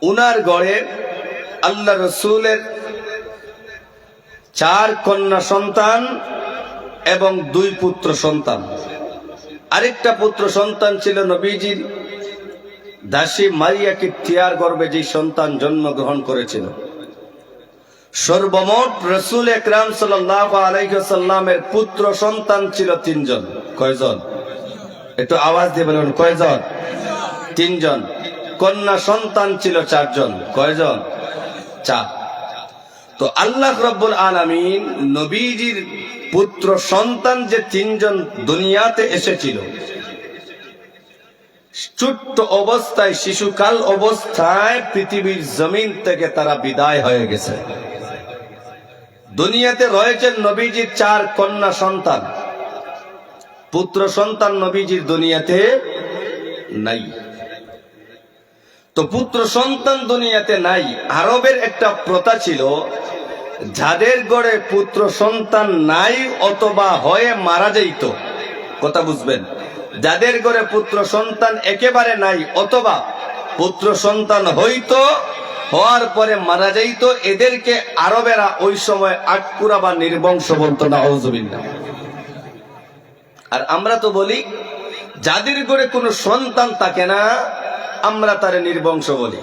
উনার গড়ে আল্লাহ রসুলের 4 কন্যা সন্তান এবং 2 পুত্র সন্তান। আরেকটা পুত্র সন্তান ছিল নবীজির দাসী মারিয়া কিপ্তিয়ার গর্ভে যে সন্তান জন্মগ্রহণ করেছিল। সর্বমোট রাসূল আকরাম সাল্লাল্লাহু আলাইহি ওয়াসাল্লামের পুত্র সন্তান ছিল 3 জন। কয়জন? একটু আওয়াজ দিয়ে বলুন, কয়জন? 3 জন। কন্যা সন্তান ছিল 4 জন। কয়জন? 4। তো আল্লাহ রাব্বুল আলামিন নবীজির পুত্র সন্তান যে 3 জন দুনিয়াতে এসেছিল, ছোট্ট অবস্থায়, শিশুকাল অবস্থায় পৃথিবীর জমিন থেকে তারা বিদায় হয়ে গেছে। দুনিয়াতে রয়েছেন নবীজির 4 কন্যা সন্তান, পুত্র সন্তান নবীজির দুনিয়াতে নাই। তো পুত্র সন্তান দুনিয়াতে নাই। আরবের একটা প্রথা ছিল, যাদের ঘরে পুত্র সন্তান নাই অথবা হয়ে মারা যাইত, কথা বুঝবেন, যাদের ঘরে পুত্র সন্তান একেবারে নাই অথবা পুত্র সন্তান হইতো, হওয়ার পরে মারা যাইত, এদেরকে আরবেরা ওই সময় আটকুরা বা নির্বংশ বলতো। নাউযুবিল্লাহ। আর আমরা তো বলি, যাদের ঘরে কোনো সন্তান থাকে না আমরা তারে নির্বংশ বলি।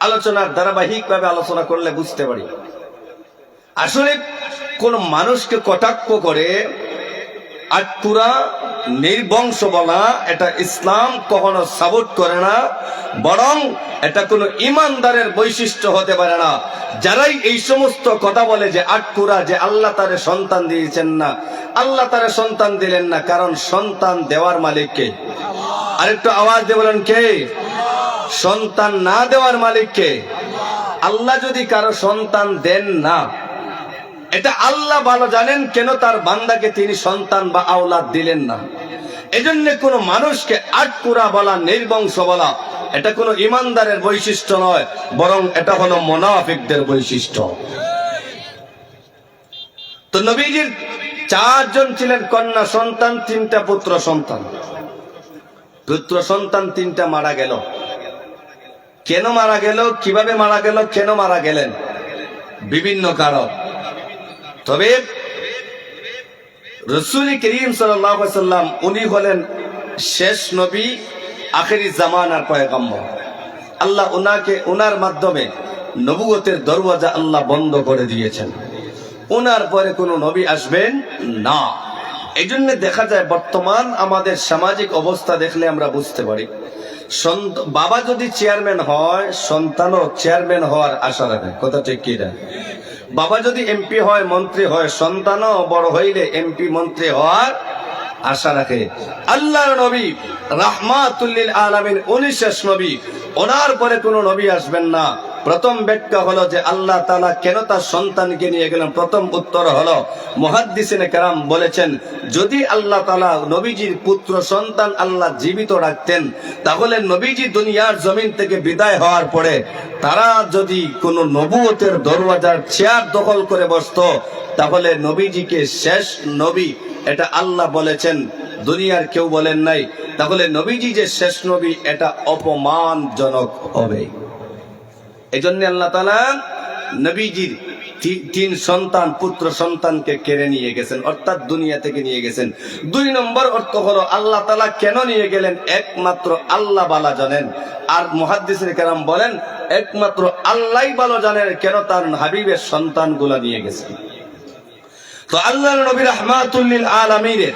আলোচনার ধারাবাহিক ভাবে আলোচনা করলে বুঝতে পারি, আসলে কোন মানুষকে কটাক্ষ করে আটকুরা নির্বংশ বলা, এটা ইসলাম কখনো সাপোর্ট করে না, বরং এটা কোনো ইমানদারের বৈশিষ্ট্য হতে পারে না। যারাই এই সমস্ত কথা বলে যে আটকুরা, যে আল্লাহ তারে সন্তান দিয়েছেন না, আল্লাহ তারে সন্তান দিলেন না, কারণ সন্তান দেওয়ার মালিক কে? আরেকটু আওয়াজ দিয়ে বলেন, কে? সন্তান না দেওয়ার মালিক কে? আল্লাহ যদি কারো সন্তান দেন না, এটা আল্লাহ ভালো জানেন কেন তার বান্দাকে তিনি সন্তান বা আওলাদ দিলেন না। এজন্য কোন মানুষকে আটকুরা বলা, নির্বংশ বলা, এটা কোনো ইমানদারের বৈশিষ্ট্য নয়, বরং এটা হলো মুনাফিকদের বৈশিষ্ট্য। তো নবীজির 4 জন ছিলেন কন্যা সন্তান, 3টা পুত্র সন্তান। পুত্র সন্তান 3টা মারা গেল। কেন মারা গেল, কিভাবে মারা গেল, কেন মারা গেলেন, বিভিন্ন কারণ। তবে রাসূল করিম সাল্লাল্লাহু আলাইহি ওয়াসাল্লাম উনি হলেন শেষ নবী, আখেরি জামানার পয়গম্বর। আল্লাহ ওনার মাধ্যমে নবুয়তের দরওয়াজা আল্লাহ বন্ধ করে দিয়েছেন। ওনার পরে কোনো নবী আসবেন না। এই জন্য দেখা যায় বর্তমান আমাদের সামাজিক অবস্থা দেখলে আমরা বুঝতে পারি, বাবা যদি চেয়ারম্যান হয়, সন্তানও চেয়ারম্যান হওয়ার আশা রাখে। কথা ঠিক কি না? বাবা যদি এমপি হয়, মন্ত্রী হয়, সন্তানও বড় হইলে এমপি মন্ত্রী হওয়ার আশা রাখে। আল্লাহর নবী রাহমাতুল লিল আলামিন, উনি শেষ নবী, ওনার পরে কোনো নবী আসবেন না। প্রথম ব্যাখ্যা হলো যে আল্লাহ তাআলা কেন তার সন্তানকে নিয়ে গেলেন। প্রথম উত্তর হলো, মুহাদ্দিসিনে কেরাম বলেছেন, যদি আল্লাহ তাআলা নবীজির পুত্র সন্তান আল্লাহ জীবিত রাখতেন, তাহলে নবীজি দুনিয়ার জমিন থেকে বিদায় হওয়ার পরে তারা যদি কোনো নবুয়তের দরওয়াজার চেয়ার দখল করে বসতো, তাহলে নবীজিকে শেষ নবী এটা আল্লাহ বলেছেন, দুনিয়ার কেউ বলেন নাই। তাহলে নবীজি যে শেষ নবী, এটা অপমানজনক হবে। এই জন্য আল্লাহ তাআলা নবীজির 3 সন্তান, পুত্র সন্তানকে কেড়ে নিয়ে গেছেন, অর্থাৎ দুনিয়া থেকে নিয়ে গেছেন। 2 নম্বর অর্থ হলো, আল্লাহ তাআলা কেন নিয়ে গেলেন একমাত্র আল্লাহ ভালো জানেন। আর মুহাদ্দিসিনে কেরাম বলেন, একমাত্র আল্লাহই ভালো জানেন কেন তার হাবিবের সন্তানগুলা নিয়ে গেছেন। তো আল্লাহর নবী রাহমাতুল লিল আলামিনের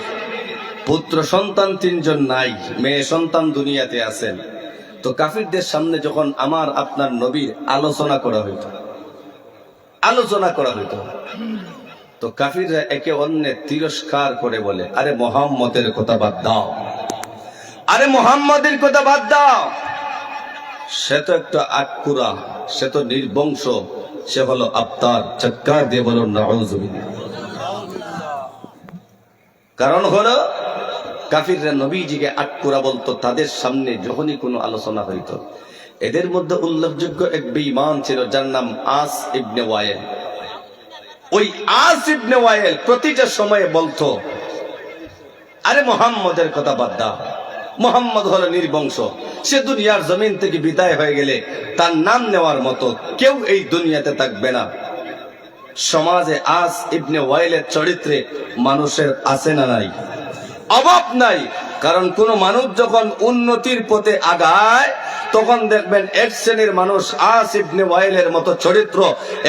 পুত্র সন্তান 3 জন নাই, মেয়ে সন্তান দুনিয়াতে আছেন। তো কাফিরদের সামনে যখন আমার আপনার নবীর আলোচনা করা হইতো, তো কাফিররা একে অন্যের তিরস্কার করে বলে, আরে মুহাম্মদের কথা বাদ দাও, আরে মুহাম্মদের কথা বাদ দাও, সে তো একটা আটকুরা, সে তো নির্বংশ, সে হলো আবতার। চিৎকার দিয়ে বলুন নাউযুবিল্লাহ। কারণ হলো কাফিররা নবীজিকে আটকুরা বলতো। তাদের সামনে যখনই কোনো আলোচনা হইত, এদের মধ্যে উল্লেখযোগ্য এক বেঈমান ছিল, যার নাম আস ইবনে ওয়াইল। ওই আস ইবনে ওয়াইল প্রতিটা সময়ে বলতো, আরে মুহাম্মদের কথা বাদ দাও, মুহাম্মদ হলো নির্বংশ। সে দুনিয়ার জমিন থেকে বিদায় হয়ে গেলে তার নাম নেওয়ার মতো কেউ এই দুনিয়াতে থাকবে না। সমাজে আজ ইবনে ওয়াইলের চরিত্রে মানুষের আছে না নাই? অভাব নাই। কারণ কোন মানুষ যখন উন্নতির পথে আগায় তখন দেখবেন এক শ্রেণীর মানুষ আজ ইবনে ওয়াইলের মতো চরিত্র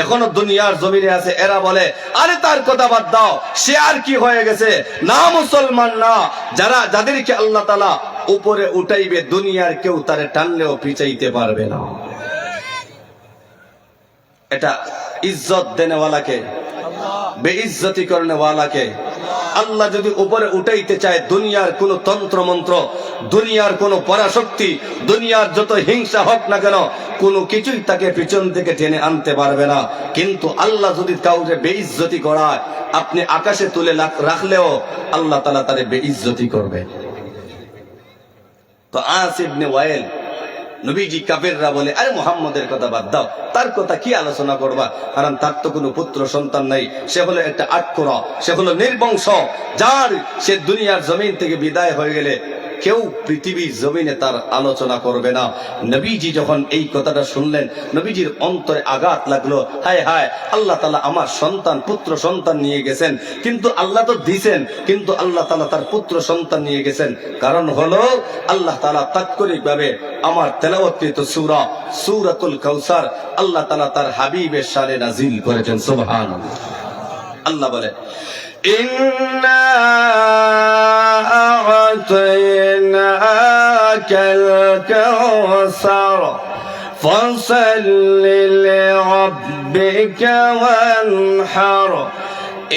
এখনো দুনিয়ার জমিনে আছে। এরা বলে আরে তার কথা বাদ দাও, সে আর কি হয়ে গেছে, না মুসলমান না। যাদেরকে আল্লাহ তাআলা উপরে উঠাইবে দুনিয়ার কেউ তারে টানলেও পিছাইতে পারবে না। এটা ইজ্জত দেনেওয়ালাকে, বেইজ্জতি করনেওয়ালাকে আল্লাহ যদি উপরে উঠাইতে চায়, দুনিয়ার কোন তন্ত্র মন্ত্র, দুনিয়ার কোন পরাশক্তি, দুনিয়ার যত হিংসা হোক না কেন, কোনো কিছুই তাকে পিছন থেকে টেনে আনতে পারবে না। কিন্তু আল্লাহ যদি কাউকে বেইজ্জতি করায়, আপনি আকাশে তুলে রাখলেও আল্লাহ তাআলা তারে বেইজ্জতি করবে। তো আস ইবনে ওয়াইল নবীজি কাফেররা বলে আরে মুহাম্মদের কথা বাদ দাও, তার কথা কি আলোচনা করবা, কারণ তার তো কোনো পুত্র সন্তান নাই, সে হলো একটা আটকরা, সে হলো নির্বংশ, যার সে দুনিয়ার জমিন থেকে বিদায় হয়ে গেলে কেউ পৃথিবীর জমিনে তার আলোচনা করবে না। নবীজি যখন এই কথাটা শুনলেন, নবীজির অন্তরে আঘাত লাগলো। হায় হায়, আল্লাহ তাআলা আমার সন্তান, পুত্র সন্তান নিয়ে গেছেন, কিন্তু আল্লাহ তো দিছেন, কিন্তু আল্লাহ তাআলা তার পুত্র সন্তান নিয়ে গেছেন। কারণ হলো আল্লাহ তাআলা তাৎক্ষণিকভাবে আমার তেলাওয়াতকৃত সূরা সূরাতুল কাউসার আল্লাহ তাআলা তার হাবিবের শানে নাজিল করেছেন। সুবহানাল্লাহ। আল্লাহ বলে ইন্না আ'তাইনাকাল কাউসার ফাসাল্লি লিরাব্বিকা ওয়ানহার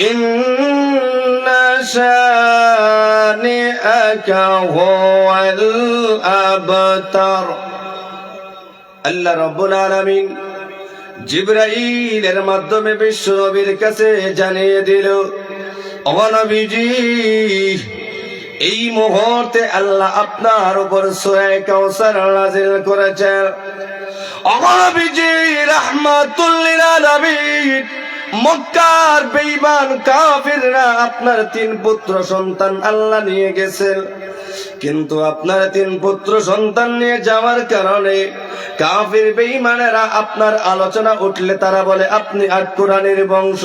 ইন্না শানিআকা হুয়াল আবতার। আল্লাহ রাব্বুল আলামিন জিবরাইলের মাধ্যমে বিশ্ব নবীর কাছে জানিয়ে দিল, ও নবীজি, এই মুহূর্তে আল্লাহ আপনার উপর সূরা কাউসার নাযিল করেছেন। ও নবীজি, রাহমাতুল লিল আলামিন, মক্কার বেঈমান কাফিররা আপনার 3 পুত্র সন্তান আল্লাহ নিয়ে গেছেন, কিন্তু আপনার 3 পুত্র সন্তান নিয়ে যাওয়ার কারণে কাফির বেঈমানেরা আপনার আলোচনা উঠলে তারা বলে আপনি আটকুরানির বংশ।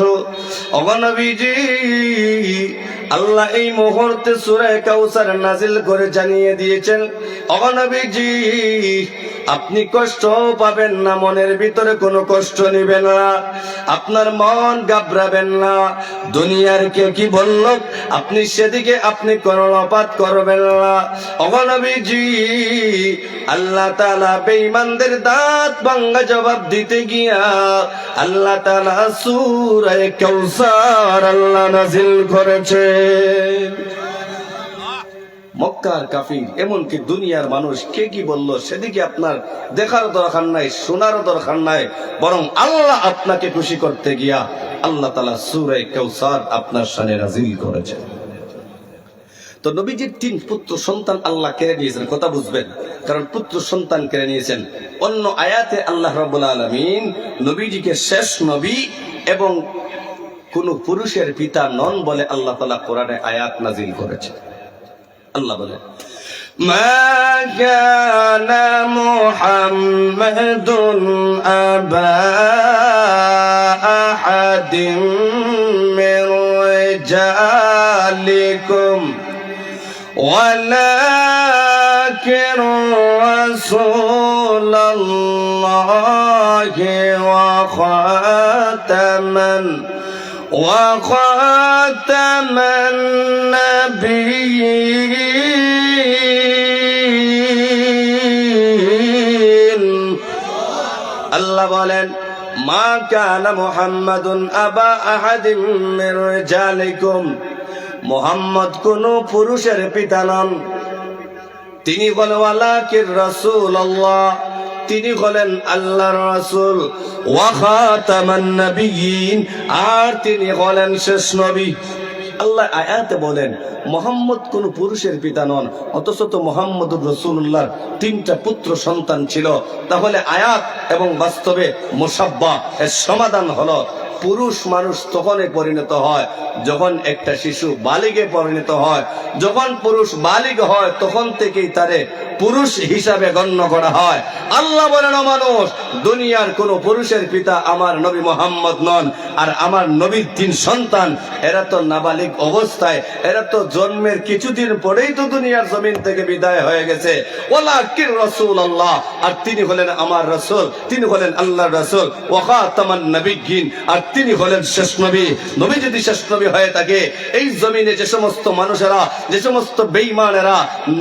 ও নবীজি, আল্লাহ এই মুহূর্তে সূরা কাউসার নাযিল করে জানিয়ে দিয়েছেন, ও নবীজি, আপনি কষ্ট পাবেন না, মনের ভিতরে কোনো কষ্ট নেবেন না, আপনার মন ঘাবড়াবেন না। দুনিয়ার কে কি বলল আপনি সেদিকে আপনি কর্ণপাত করবেন না। ও নবীজি, আল্লাহ তাআলা বেঈমানদের দাঁত ভাঙা জবাব দিতে গিয়া আল্লাহ তাআলা সূরা কাউসার আল্লাহ নাযিল করেছে। মক্কার কাফির, এমনকি দুনিয়ার মানুষ কে কি বলল সেদিকে আপনার দেখার দরকার নাই, শোনার দরকার নাই, বরং আল্লাহ আপনাকে খুশি করতে গিয়া আল্লাহ তাআলা সূরা কাউসার আপনার শানে নাযিল করেছে। তো নবীজির 3 পুত্র সন্তান আল্লাহ কেড়ে নিয়েছেন, কথা বুঝবেন, কারণ পুত্র সন্তান কেড়ে নিয়েছেন। অন্য আয়াতে আল্লাহ রাব্বুল আলামিন নবীজিকে শেষ নবী এবং কোন পুরুষের পিতা নন বলে আল্লাহ তাআলা কোরআনে আয়াত নাযিল করেছে। আল্লাহ বলে মা কানা মুহাম্মাদুন আবা আহাদিম মির রিজালিকুম ওয়ালাকিন রাসূলুল্লাহি ওয়া খাতামান নাবিয়্যিন। আল্লাহ বলেন মা কানা মুহাম্মাদুন আবা আহাদিম মির রিজালিকুম, মুহাম্মদ কোন পুরুষের পিতা নন, তিনি বলেন ওয়ালাকিন রাসূলুল্লাহ, তিনি হলেন আল্লাহর রাসূল, ওয়া খাতামান নাবিয়্যিন, আর তিনি হলেন শেষ নবী। আল্লাহ আয়াতে বলেন মুহাম্মদ কোন পুরুষের পিতা নন, অথচ তো মুহাম্মদুর রাসূলুল্লাহর 3টা পুত্র সন্তান ছিল। তাহলে আয়াত এবং বাস্তবে মুসাব্বা এর সমাধান হলো পুরুষ মানুষ তখনই পরিণত হয় যখন একটা শিশু বালিগে পরিণত হয়। যখন পুরুষ বালিগ হয় তখন থেকেই তারে পুরুষ হিসাবে গণ্য করা হয়। আল্লাহ বলেন, মানুষ দুনিয়ার কোন পুরুষের পিতা আমার নবী মুহাম্মদ নন। আর আমার নবীর 3 সন্তান এরা তো নাবালিগ অবস্থায়, এরা তো জন্মের কিছুদিন পরেই তো দুনিয়ার জমিন থেকে বিদায় হয়ে গেছে। ওয়ালাকিন রাসূলুল্লাহ, আর তিনি হলেন আমার রাসূল, তিনি হলেন আল্লাহর রাসূল। ওয়া খাতামান নবিয়্যিন, আর তিনি হলেন শেষ নবী। নবী যদি শেষ নবী হয়ে থাকে, এই জমিনে যে সমস্ত মানুষেরা, যে সমস্ত বেঈমানেরা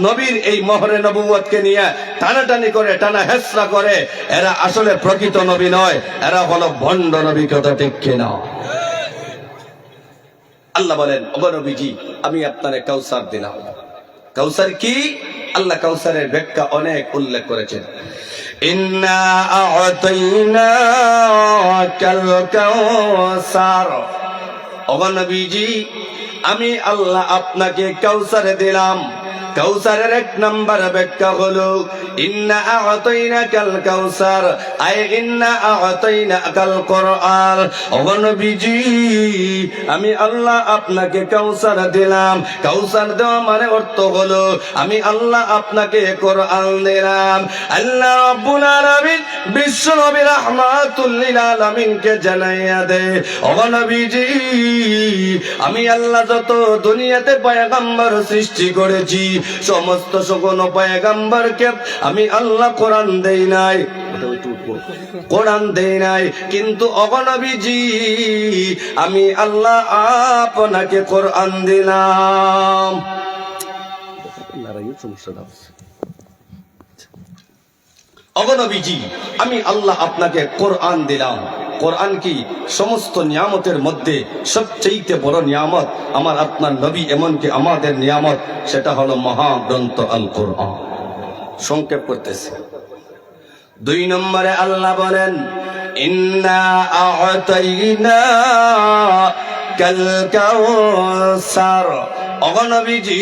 নবীর এই মোহরে নবুয়তকে নিয়ে টানাটানি করে, টানা হেসরা করে, এরা আসলে প্রকৃত নবী নয়, এরা হলো ভণ্ড নবী। কথা ঠিক কিনা? আল্লাহ বলেন, ওগো নবীজি, আমি আপনারে কাউসার দিলাম। কাউসার কি? আল্লাহ কাউসারের ব্যাখ্যা অনেক উল্লেখ করেছেন। ইন্না আ'তাইনাকাল কাউসার, ওগো নবীজি, আমি আল্লাহ আপনাকে কাউসার দিলাম। কাউসারের 1 নম্বর ব্যাখ্যা হলো ইন্না আ'তাইনাকাল কাউসার, আই ইন্না আ'তাইনাকাল কুরআন। ওগো নবীজি, আমি আল্লাহ আপনাকে কাউসার দিলাম। কাউসার দেওয়া মানে অর্থ হলো আমি আল্লাহ আপনাকে কোরআন দিলাম। আল্লাহ রাব্বুল আলামিন বিশ্ব নবী রাহমাতুল লিল আলামিনকে জানাইয়া দে, ওগো নবীজি, আমি আল্লাহ যত দুনিয়াতে পয়গম্বর সৃষ্টি করেছি, সমস্ত সকল পয়গম্বরকে আমি আল্লাহ কোরআন দেই নাই, কোরআন দেই নাই। কিন্তু ওগো নবীজি, আমি আল্লাহ আপনাকে কোরআন দিলাম। ওগো নবীজি, আমি আল্লাহ আপনাকে কোরআন দিলাম। কোরআন কি? সমস্ত নিয়ামতের মধ্যে সবচেয়ে বড় নিয়ামত আমার আপনার নবী, এমনকি আমাদের নিয়ামত, সেটা হলো মহাগ্রন্থ আল কোরআন। সংক্ষেপ করতেছি। 2 নম্বরে আল্লাহ বলেন, ইন্না আ'তাইনাকাল কাউসার, ওগো নবীজি,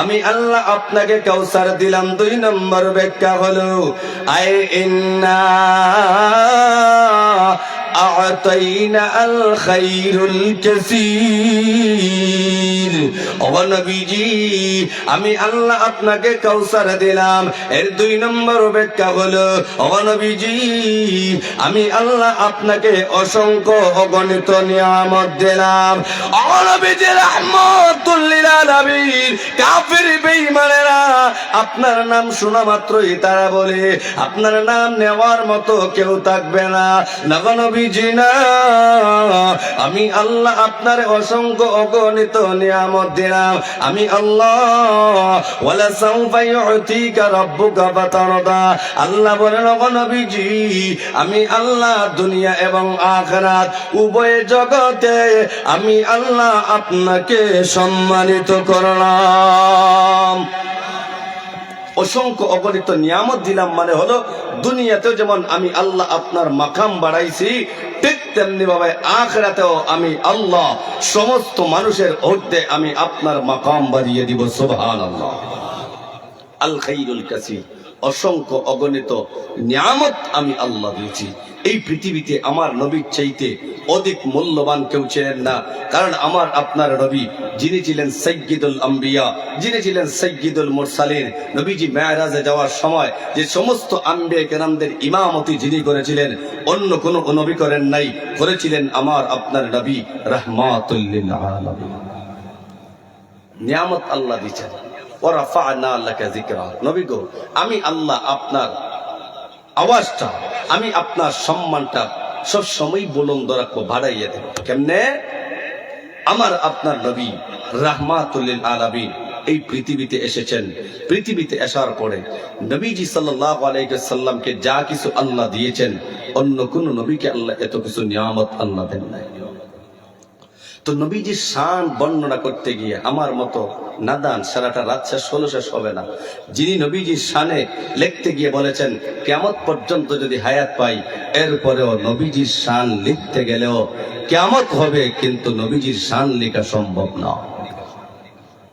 আমি আল্লাহ আপনাকে কাউসার দিলাম। 2 নম্বর ব্যাখ্যা হলো আই ইন্না আ'তাইনা আল খায়রুল কাসীর। ওগো নবীজি, আমি আল্লাহ আপনাকে কাউসার দিলাম। এর 2 নম্বর ব্যাখ্যা হলো, ওগো নবীজি, আমি আল্লাহ আপনাকে অসংখ্য অগণিত নিয়ামত দিলাম। ওগো নবীজি রাহমাতুল লিল আলামিন, কাফির বেঈমানেরা আপনার নাম শোনা মাত্রই তারা বলে আপনার নাম নেওয়ার মতো কেউ থাকবে না। ওগো নবীজি, না, আমি আল্লাহ আপনার অসংখ্য অগণিত নিয়ামত দিলাম। আমি আল্লাহ, ওয়ালা সাউফা ইউতিকা রাব্বুকা ফাতারদা। আল্লাহ বলেন, ওগো নবীজি, আমি আল্লাহ দুনিয়া এবং আখিরাত উভয় জগতে আমি আল্লাহ আপনাকে সম্মানিত করলাম। অসংখ্য অগণিত নিয়ামত দিলাম মানে হলো দুনিয়াতেও যেমন আমি আল্লাহ আপনার মাকাম বাড়াইছি, ঠিক তেমনি ভাবে আখিরাতেও আমি আল্লাহ সমস্ত মানুষের ঊর্ধ্বে আমি আপনার মাকাম বাড়িয়ে দিব। সুবহানাল্লাহ। আল খায়রুল কাসীর, অসংখ্য অগণিত নিয়ামত আমি আল্লাহ দিয়েছি। এই পৃথিবীতে আমার নবীর চাইতে অধিক মূল্যবান কেউ ছিলেন না। কারণ আমার আপনার নবী, যিনি ছিলেন সাইয়্যিদুল আম্বিয়া, যিনি ছিলেন সাইয়্যিদুল মুরসালিন, নবীজি মেরাজে যাওয়ার সময় যে সমস্ত আম্বিয়া কেরামদের ইমামতি যিনি করেছিলেন, অন্য কোন নবী করেন নাই, করেছিলেন আমার আপনার নবী রাহমাতুল লিল আলামিন। নিয়ামত আল্লাহ দিয়েছেন। ওয়া রাফা'না লাকা যিকরা। নবী গো, আমি আল্লাহ আপনার আওয়াজটা, আমি আপনার সম্মানটা সব সময় বুলন্দ রাখবো, বাড়াইয়া দেব। কেমনে? আমার আপনার নবী রাহমাতুল লিল আলামিন এই পৃথিবীতে এসেছেন। পৃথিবীতে আসার পরে নবীজি সাল্লাল্লাহু আলাইহি ওয়াসাল্লামকে যা কিছু আল্লাহ দিয়েছেন, অন্য কোন নবীকে আল্লাহ এত কিছু নিয়ামত আল্লাহ দেন নাই। তো নবীজির শান বর্ণনা করতে গিয়ে আমার মতো নাদান সারাটা রাত শেষ হবে না। যিনি নবীজির শানে লিখতে গিয়ে বলেছেন, কিয়ামত পর্যন্ত যদি হায়াত পাই, এরপরেও নবীজির শান লিখতে গেলেও কিয়ামত হবে, কিন্তু নবীজির শান লেখা সম্ভব না।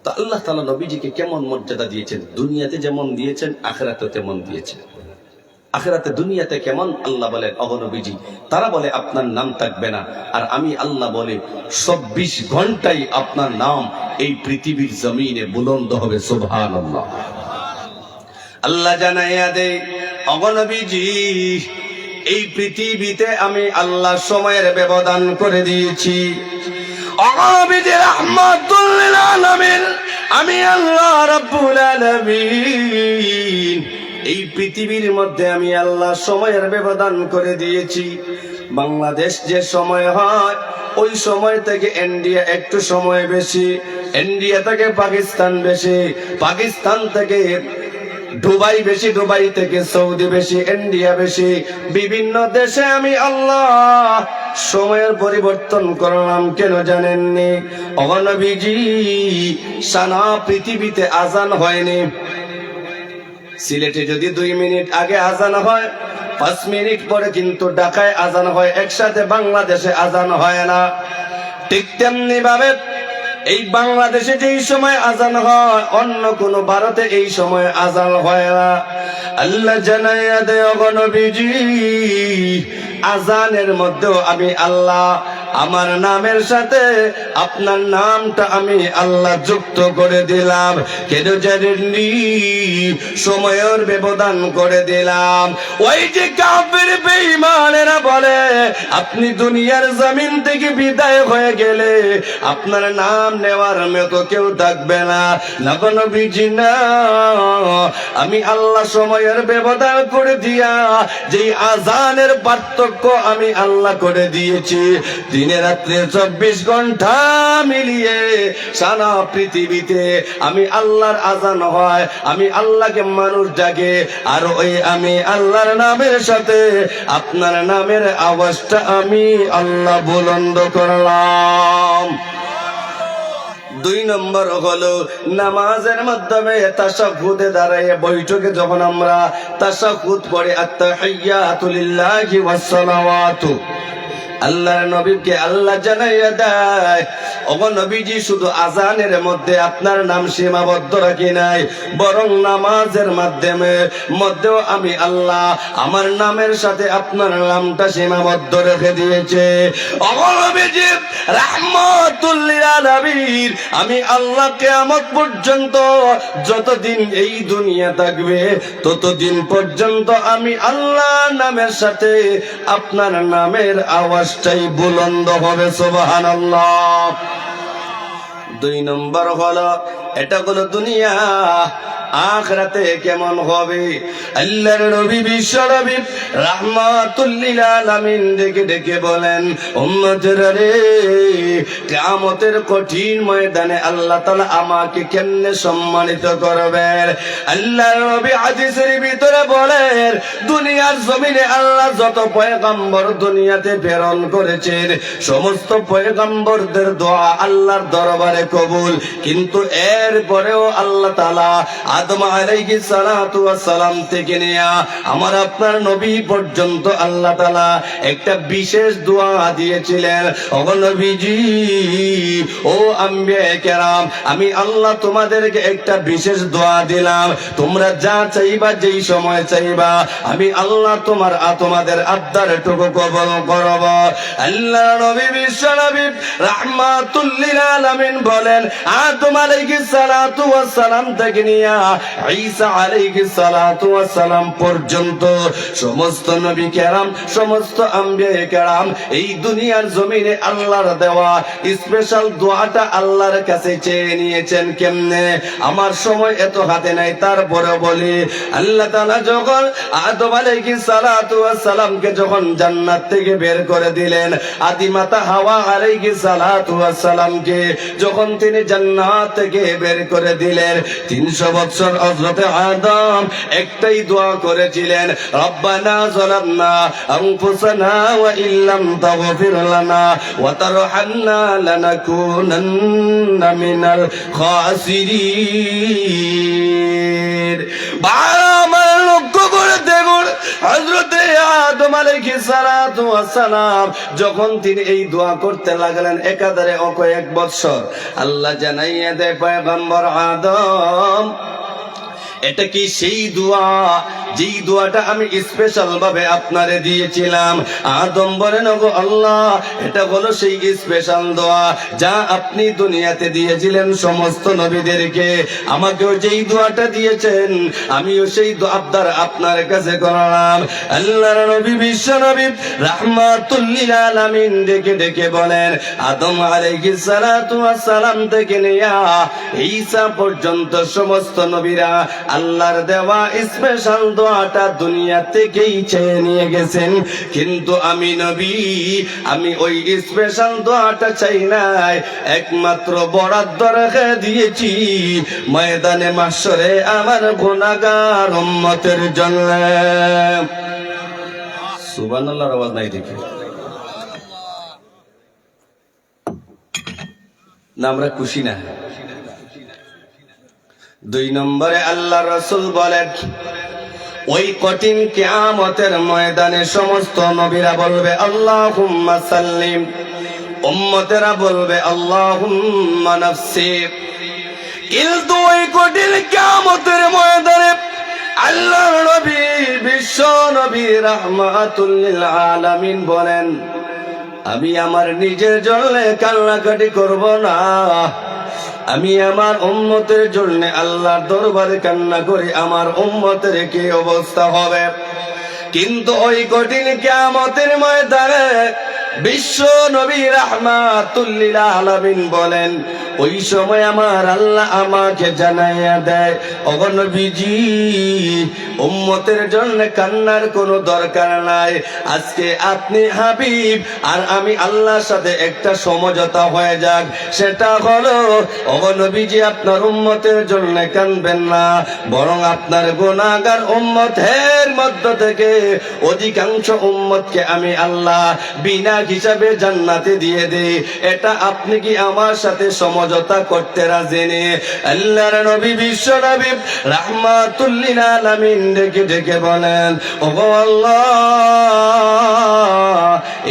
তো আল্লাহ তাআলা নবীজিকে কেমন মর্যাদা দিয়েছেন, দুনিয়াতে যেমন দিয়েছেন আখিরাতেও তেমন দিয়েছেন। আখিরাতে দুনিয়াতে কেমন? আল্লাহ বলেন অগনবীজি তারা বলে আপনার নাম থাকবে না, আর আমি আল্লাহ বলে 24 ঘন্টাই আপনার নাম এই পৃথিবীর জমিনে বুলন্দ হবে। সুবহানাল্লাহ। আল্লাহ জানাইয়া দেয় অগনবীজি এই পৃথিবীতে আমি আল্লাহ সময়ের ব্যবধান করে দিয়েছি। অগনবীজি রাহমাতুল লিল আলামিন আমি আল্লাহ রাব্বুল আলামিন এই পৃথিবীর মধ্যে আমি আল্লাহ সময়ের ব্যবধান করে দিয়েছি। বাংলাদেশ যে সময় হয় ওই সময় থেকে ইন্ডিয়া একটু সময় বেশি, ইন্ডিয়া থেকে পাকিস্তান বেশি, পাকিস্তান থেকে দুবাই বেশি, দুবাই থেকে সৌদি বেশি, ইন্ডিয়া বেশি। বিভিন্ন দেশে আমি আল্লাহ সময়ের পরিবর্তন করলাম। কেন জানেননি? অগনবীজি সারা পৃথিবীতে আজান হয়নি। সিলেটে যদি 2 মিনিট আগে আজান হয়, 5 মিনিট পরে কিন্তু ঢাকায় আজান হয়, একসাথে বাংলাদেশে আজান হয় না। ঠিক তেমনি ভাবে এই বাংলাদেশে যেই সময় আজান হয় অন্য কোন ভারতে এই সময় আজান হয় না। আল্লাহ জানাইয়া দেয় নবীজি আজানের মধ্যেও আমি আল্লাহ আমার নামের সাথে আপনার নামটা আমি আল্লাহ যুক্ত করে দিলাম। কেন জানেননি? সময়ের ব্যবধান করে দিলাম। ওই যে কাফের বেঈমানেরা বলে আপনি দুনিয়ার জমিন থেকে বিদায় হয়ে গেলে আপনার নাম নেওয়ার মতো কেউ থাকবে না। নবীজি না, আমি আল্লাহ সময়ের ব্যবধান করে দিয়া যেই আজানের পার্থক্য আমি আল্লাহ করে দিয়েছি, দিনে রাত্রে 24 ঘন্টা মিলিয়ে সারা পৃথিবীতে আমি আল্লাহর আজান হয়, আমি আল্লাহকে মানুষ ডাকে, আর ওই আমি আল্লাহর নামের সাথে আপনার নামের আওয়াজটা আমি আল্লাহ বুলন্দ করলাম। 2 নম্বর হলো নামাজের মাধ্যমে তাশাহুদে দাঁড়িয়ে বৈঠকে যখন আমরা তাশাহুদ পড়ি আত-তাহিয়াতু লিল্লাহি ওয়াস সালাওয়াতু, আল্লাহর নবীকে আল্লাহ জানাইয়া দেয় ওগো নবীজি শুধু আজানের মধ্যে আপনার নাম সীমাবদ্ধ রাখি নাই, বরং নামাজের মধ্যেও আমি আল্লাহ আমার নামের সাথে আপনার নামটা সীমাবদ্ধ রেখে দিয়েছে। ওগো নবীজি রাহমাতুল লিল আলামিন আমি আল্লাহ কিয়ামত পর্যন্ত যতদিন এই দুনিয়া থাকবে ততদিন পর্যন্ত আমি আল্লাহ নামের সাথে আপনার নামের আওয়াজটাই বুলন্দ হবে। সুবহানাল্লাহ। 2 নম্বর হলো এটা হলো দুনিয়া, আখিরাতে কেমন হবে? আল্লাহর নবী বিশ্ব নবী রাহমাতুল লিল আলামিন ডেকে ডেকে বলেন উম্মতেরা রে, কিয়ামতের কঠিন ময়দানে আল্লাহ তাআলা আমাকে কেমনে সম্মানিত করবেন? আল্লাহর নবী হাদিসের ভিতরে বলেন দুনিয়ার জমিনে আল্লাহ যত পয়গম্বর দুনিয়াতে প্রেরণ করেছেন সমস্ত পয়গম্বরদের দোয়া আল্লাহর দরবারে কবুল, কিন্তু এরপরেও আল্লাহ তাআলা আদম আলাইহিস সালাতু ওয়াস সালাম থেকে নিয়া আমার আপনার নবী পর্যন্ত আল্লাহ তাআলা একটা বিশেষ দোয়া দিয়েছিলেন। ওগো নবীজি, ও আম্বিয়া কেরাম, আমি আল্লাহ তোমাদেরকে একটা বিশেষ দোয়া দিলাম, তোমরা যা চাইবা যেই সময় চাইবা আমি আল্লাহ তোমাদের আবদারটুকু কবুল করব। আল্লাহ নবী বিশ্ব নবী রাহমাতুল লিল আলামিন বলেন আদম আলাইহিস সালাতু ওয়াস সালাম থেকে নিয়া ঈসা আলাইহিস সালাতু ওয়াস সালাম পর্যন্ত সমস্ত নবী কেরাম সমস্ত আম্বিয়া কেরাম এই দুনিয়ার জমিনে আল্লাহর দেওয়া স্পেশাল দোয়াটা আল্লাহর কাছে চেয়ে নিয়েছেন। কেমনে? আমার সময় এত হাতে নাই, তারপরে বলি আল্লাহ তাআলা যখন আদম আলাইহিস সালাতু ওয়াস সালামকে যখন জান্নাত থেকে বের করে দিলেন, আদিমাতা হাওয়া আলাইহিস সালাতু ওয়াস সালামকে যখন তিনি জান্নাত থেকে বের করে দিলেন 300 বছর হযরত আদম একটাই দোয়া করেছিলেন, রব্বানা যালামনা আনফুসানা ওয়া ইল্লাম তাগফির লানা ওয়া তারহামনা লানাকুনান্না মিনাল খাসিরিন। আমার লক্ষ্য করে দেখুন হযরত আদম আলাইহিস সালাতু ওয়াস সালাম যখন তিনি এই দোয়া করতে লাগলেন একাধারে কয়েক বছর, আল্লাহ জানাইয়া দেয় পয়গম্বর আদম এটা কি সেই দোয়া যেই দোয়াটা আমি স্পেশাল ভাবে আপনারে দিয়েছিলাম? আদম বলেন, ওগো আল্লাহ, এটা হলো সেই স্পেশাল দোয়া যা আপনি দুনিয়াতে দিয়েছিলেন সমস্ত নবীদেরকে। আমাকেও যেই দোয়াটা দিয়েছেন আমিও সেই দোয়াবদার আপনার কাছে করলাম। আল্লাহর নবী, বিশ্ব নবী রাহমাতুল লিল আলামিন ডেকে ডেকে বলেন, আদম আলাইহিস সালাতু ওয়াস সালাম থেকে নিয়া ঈসা পর্যন্ত সমস্ত নবীরা আল্লাহর দেওয়া স্পেশাল দোয়াটা দুনিয়া থেকেই চেয়ে নিয়ে গেছেন, কিন্তু আমি নবী, আমি ওই স্পেশাল দোয়াটা চাই নাই, একমাত্র বরাদ্দ রেখে দিয়েছি ময়দানে মাহশরে আমার গুনাহগার উম্মতের জন্য। সুবহানাল্লাহর আওয়াজ নাই দেখি না, আমরা খুশি না? 2 নম্বরে আল্লাহ রাসূল বলেন, ওই কঠিন কিয়ামতের ময়দানে সমস্ত নবীরা বলবে আল্লাহুম্মা সাল্লিম, উম্মতেরা বলবে আল্লাহুম্মা নাফসি। কিন্তু ওই কঠিন কিয়ামতের ময়দানে আল্লাহর নবী, বিশ্ব নবী রাহমাতুল লিল আলামিন বলেন, আমি আমার নিজের জন্য কান্নাকাটি করব না, আমি আমার উম্মতের জন্য আল্লাহর দরবারে কান্না করি, আমার উম্মতের কি অবস্থা হবে। কিন্তু ওই কঠিন কিয়ামতের ময়দানে বিশ্ব নবী রাহমাতুল লিল আলামিন বলেন, ওই সময় আমার আল্লাহ আমাকে জানাইয়া দেয়, ওগো নবীজি, উম্মতের জন্য কান্নার কোনো দরকার নাই। আজকে আপনি হাবিব আর আমি আল্লাহর সাথে একটা সমঝোতা হয়ে যাক, সেটা হলো ওগো নবীজি, আপনার উম্মতের জন্য কাঁদবেন না, বরং আপনার গুনাহগার উম্মতের মধ্য থেকে অধিকাংশ উম্মতকে আমি আল্লাহ বিনা হিসাবে জান্নাতে দিয়ে দেই। এটা আপনি কি আমার সাথে সমঝোতা করতে রাজি নেই? আল্লাহর নবী, বিশ্ব নবী রাহমাতুল লিল আলামিন ডেকে ডেকে বলেন, ওগো আল্লাহ,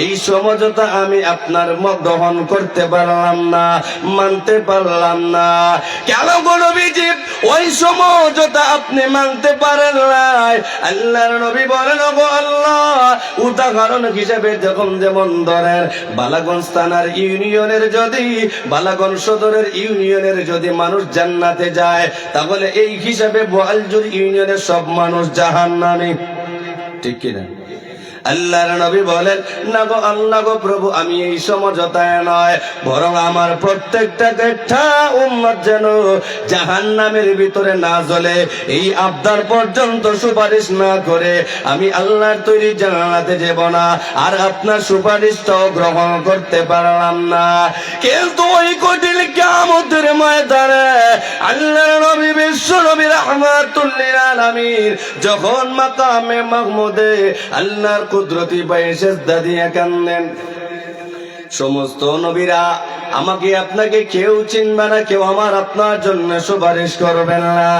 এই সমঝোতা আমি আপনার গ্রহণ করতে পারলাম না, মানতে পারলাম না। কেন গো নবীজি ওই সমঝোতা আপনি মানতে পারেন নাই? আল্লাহর নবী বলেন, ওগো আল্লাহ, উদাহরণ হিসেবে যখন যেমন ধরেন বালাগঞ্জ থানার ইউনিয়নের যদি, বালাগঞ্জ সদরের ইউনিয়নের যদি মানুষ জান্নাতে যায়, তাহলে এই হিসাবে বোয়ালজুর ইউনিয়নের সব মানুষ জাহান্নামী, ঠিক কিনা? আল্লাহর নবী বলেন, না গো আল্লাহ গো প্রভু, আমি এই সমঝোতায় নয়, বরং আমার প্রত্যেকটা উম্মত যেন জাহান্নামের ভিতরে না জ্বলে, এই আবদার পর্যন্ত সুপারিশ না করে আমি আল্লাহর তৈরি জান্নাতে যাব না, আর আপনার সুপারিশটাও গ্রহণ করতে পারলাম না। কিন্তু ওই কঠিন কিয়ামতের ময়দানে আল্লাহর নবী, বিশ্ব নবী রাহমাতুল লিল আলামিন যখন মাকামে মাহমুদে আল্লাহর কুদরতি পায়ে সেজদা দিয়ে কাঁদেন, সমস্ত নবীরা আমাকে আপনাকে কেউ চিনবে না, কেউ আমার আপনার জন্য সুপারিশ করবেন না।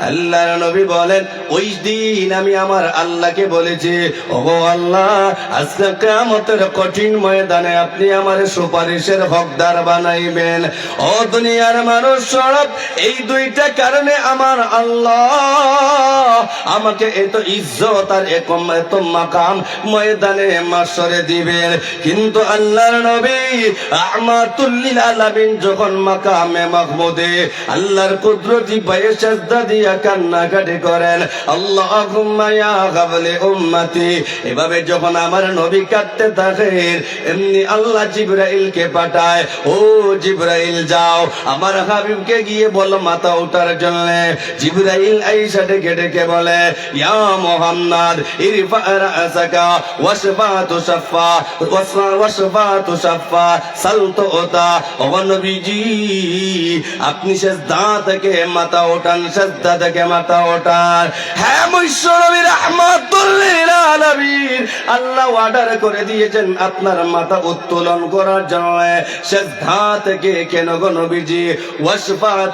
আল্লাহর নবী বলেন, ওই দিন আমি আমার আল্লাহকে বলেছি, ওগো আল্লাহ, আজকে কিয়ামতের কঠিন ময়দানে আপনি আমার সুপারিশের হকদার বানাইবেন। ও দুনিয়ার মানুষ সব, এই 2টা কারণে আমার আল্লাহ আমাকে এত ইজ্জত আর এত মাকাম ময়দানে মাশরে দিবেন। কিন্তু আল্লাহর নবী রাহমাতুল লিল আলামিন যখন মাকামে মাহমুদে আল্লাহর কুদরতি পায়ে সিজদা দিয়া কান্নাকাটি করেন, আল্লাহুম্মা ইয়া গাবলি উম্মতি, এভাবে যখন আমার নবী কাঁদতে থাকেন, এমনি আল্লাহ জিবরাইলকে পাঠায়, ও জিবরাইল যাও আমার হাবিবকে গিয়ে বলো মাথা ওঠার জন্য। জিবরাইল আয়েশা ডেকে ডেকে বলে, ইয়া মুহাম্মদ ইরফা রাসাকা ওয়াশফাতু শাফা ওয়াশফাতু শাফা সালতু ওতা। ও নবীজি, আপনি সিজদা থেকে মাথা ওঠান, সিজদা থেকে মাথা ওঠান। হ্যাঁ, বিশ্ব নবী রাহমাতুল লিল আলামিন আল্লাহ অর্ডার করে দিয়েছেন আপনার মাথা উত্তোলন করার জন্য। সিজদা থেকে কেন গো নবীজি? ওয়াশফাত